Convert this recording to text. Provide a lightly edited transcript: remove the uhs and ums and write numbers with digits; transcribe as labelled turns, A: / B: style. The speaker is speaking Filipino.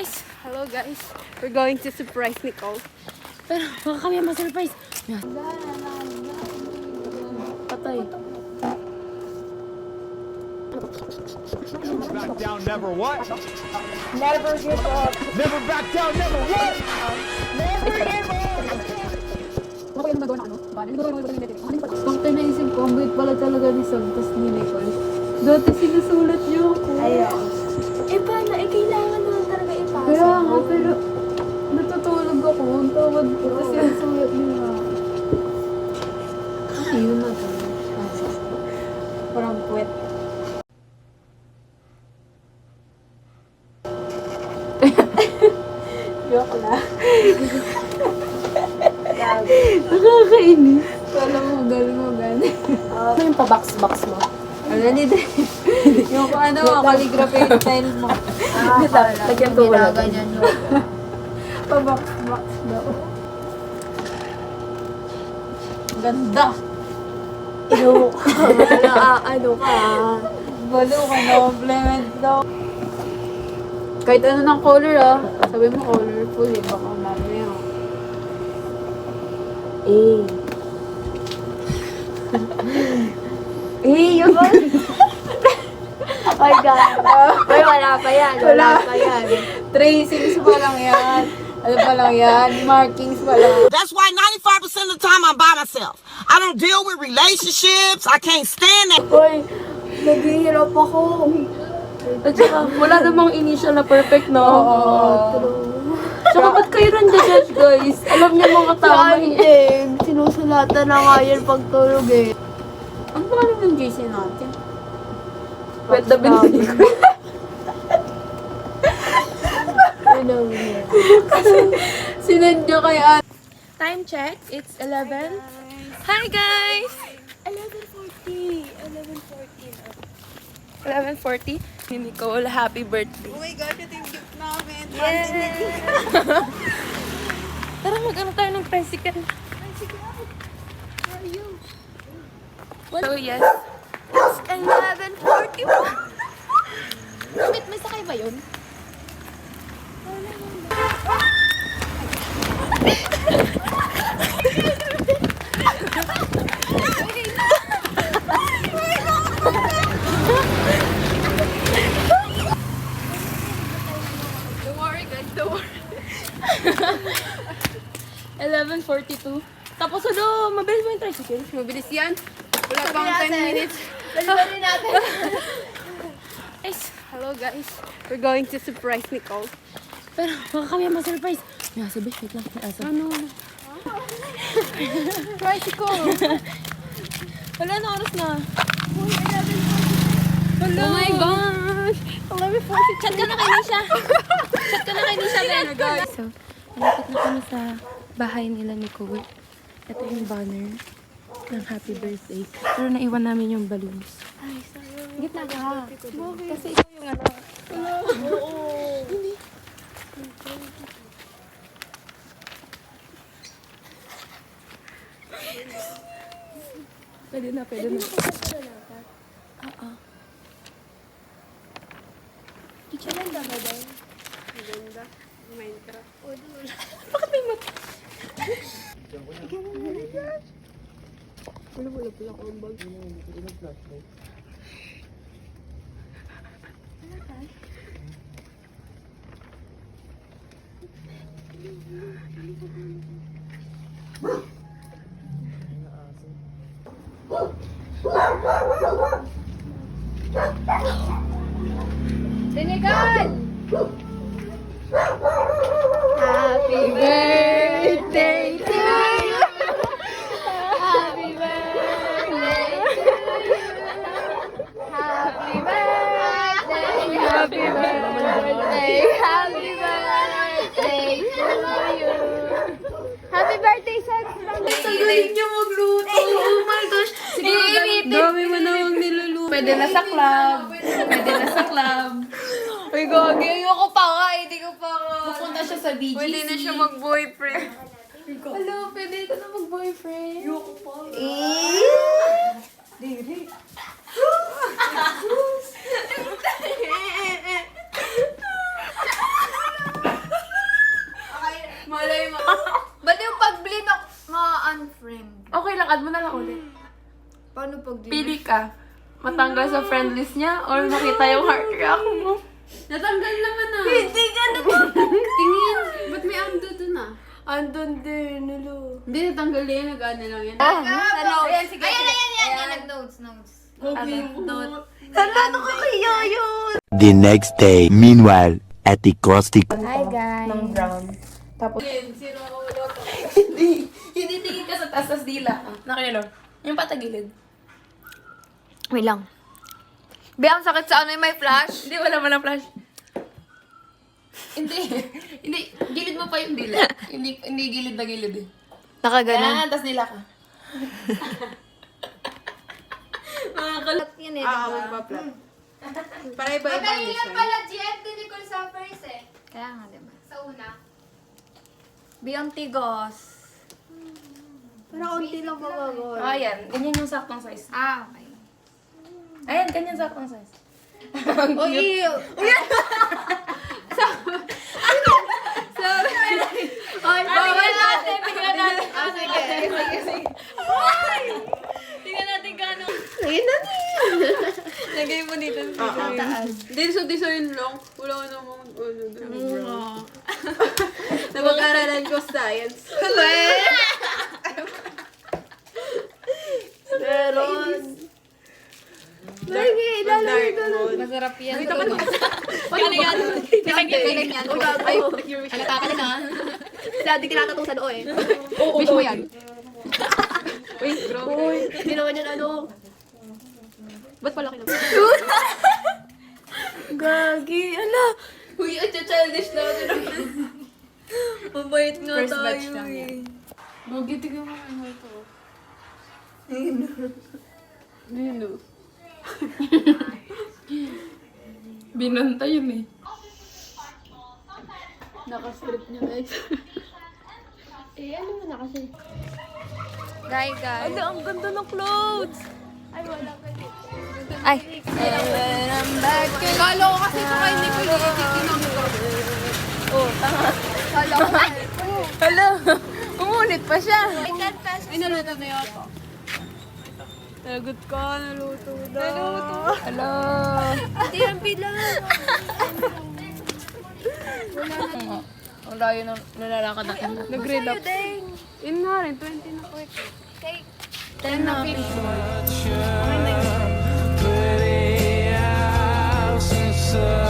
A: Guys, hello guys. We're going to surprise Nicole. Pero baka kami ang ma-surprise. Yes. Patay.
B: Back down, never what?
C: Never give up.
B: Never back down, never what?
C: Never give up.
D: Ano ko yung magawa na ano? Bakit naisip ko, ang bait pala talaga ni Santos ni Nicole. Dati sinusulat niyo ako.
C: Ayaw. Eh paano? Eh kailangan naman talaga ipasa.
D: Kaya nga, pero natutulog ako. Ang tawad ko kasi sinusulat niya. Ay, yun na to.
C: Parang puwet. Joke na.
D: Nakakainis. Wala mo, galing mo, galing.
C: Ano yung pa-box-box mo?
D: Ano ni yung ano, calligraphy style mo.
C: Lagyan ko wala.
D: Ganyan mo. Pa-box-box daw. Ganda.
C: Ano ka?
D: Balo ka, compliment daw. Kahit ano ng color sabi mo colorful baka mamaya.
C: Yun ba? Ay, God. Ay, wala pa yan. Wala pa yan.
D: Tracings pa lang yan. Ano pa lang yan? Markings pa lang.
E: That's why 95% of the time I'm by myself. I don't deal with relationships. I can't stand that.
C: Uy, naghihirap ako.
A: At saka, wala namang initial na perfect, no?
D: Tsaka ba't kayo judge guys? Alam niyo mga tama eh.
C: Saan sinusulatan na nga yan pagtulog eh.
D: Ano ba alam ng JC natin?
A: Wet the binili ko.
C: Ano yun?
D: Sinend nyo kay Ate.
A: Time check, it's 11. Hi guys!
C: 11:40.
A: 11:40. Ni Nicole, happy birthday.
D: Oh my God, ito yung gift namin.
A: Tara, mag-ano tayo ng tricycle. So yes, it's 11:41.
C: Wait, may sakay ba yun?
A: Don't worry guys, don't worry. 11:42. Tapos mabilis mo yung tricycle?
D: Mabilis yan. Wala pang 10 minutes.
C: Dali natin.
D: Guys, hello guys. We're going to surprise Nicole.
A: Pero baka kami ang ma-surprise. May asa, wait lang. May asa.
D: Ano? Tricycle.
A: Wala na oras na.
D: Oh my gosh. 11:40.
A: Chat ka na kay Nisha. Chat ka na kay Nisha, Ben. So, malapit na kami sa bahay nila ni Cole. Ito yung banner ng happy birthday. Pero naiwan namin yung balloons.
D: Gitna ka.
A: Kasi ikaw yung ano. Pwede na, pwede na. Oo.
C: Maganda ba daw?
D: Maganda. Minecraft.
A: Bakit may mat?
D: Wala pala ko ang bag.
C: Senegal! Happy birthday to you! Happy birthday to you! Happy birthday! Happy birthday! Happy birthday to you! Happy birthday, Seth!
D: Ang galing niya magluto. Oh my gosh. Sige, dami mo namang niluluto. Pwede na sa club. Pwede na sa club.
C: Uy, gagi. Ayoko pa nga. Hindi ko pa nga.
D: Pupunta siya sa BGC. Pwede na siya mag-boyfriend.
C: Hello, pwede ka na mag-boyfriend. Ayoko pa. Diri. pag
A: Pili ka. Matanggal sa friend list niya or makita yung heart react mo.
D: Natanggal naman na.
C: Hindi ka na.
D: Tingin. Ba't may ando dun ah?
C: Andun din, nulo.
D: Hindi, natanggal yan. Nag-ano lang yan.
C: Sa notes. Ayan, nag-notes. Tanda ko kaya yun.
F: The next day, meanwhile, at the caustic
C: Hi, guys.
A: Ng brown. Tapos,
D: Sino ako ulo?
A: hindi tingin ka sa taas dila. Nakilala. Yung patagilid.
C: Wait lang. Be, ang sakit sa ano yung may flash.
A: Hindi, wala flash. Hindi. Hindi. Gilid mo pa yung dila. Hindi gilid na gilid eh.
C: Nakaganon.
A: Yan, tas dila ka.
C: Kalat yan eh, diba?
D: Para iba-iba ang design.
G: Jen, din Nicole Suffers eh.
C: Kaya nga, diba?
G: Sa una.
C: Beyond Tigos. Para konti lang magagawin.
A: Oh, ayan. Ganyan yung saktong size.
C: Ah, okay.
A: Ayan, ganyan saktong size.
C: Oh, ew! Ay, bawal natin. Tingnan natin. Ah, sige. Tingnan natin gano'n. Tingnan natin. Lagay mo dito sa taas.
D: Hindi, so yun lang. Wala ko namang ano doon. Napag-aralan ko science.
C: Meron. Lagi, lalagay ko lang.
A: Masarap yan.
C: Ano yan? Pinag yan. Ay, halata ka na. Dati kinatatong sa noo eh.
D: Wish mo yan.
C: Uy, hindi naman yan ano.
D: Ba't pala kinag-
C: Gagi, ala. Uy, childish natin. Mabait nga
A: First
C: tayo
A: batch lang yan.
C: eh.
D: Bogi, tignan mo ano ito. Nino.
A: Binanta yun eh.
D: Naka-strip niya guys.
C: Ano mo na kasi? Guys. Ano, ang ganda ng clothes. Ay, wala ka dito. Ay. And I'm back.
D: Kala ko kasi ito kayo hindi ko ititinong ko.
C: Oh, tanga. Kala ko. Hala. Umulit pa siya.
D: Ay, naluto na yata. Lagot ka, naluto na.
C: Hala. Hindi yan bilang.
A: Ang layo ng nalalakad natin.
D: Nag-relapse. Yun nga rin, 20 na quick. 10 na 50.
B: Pretty house inside.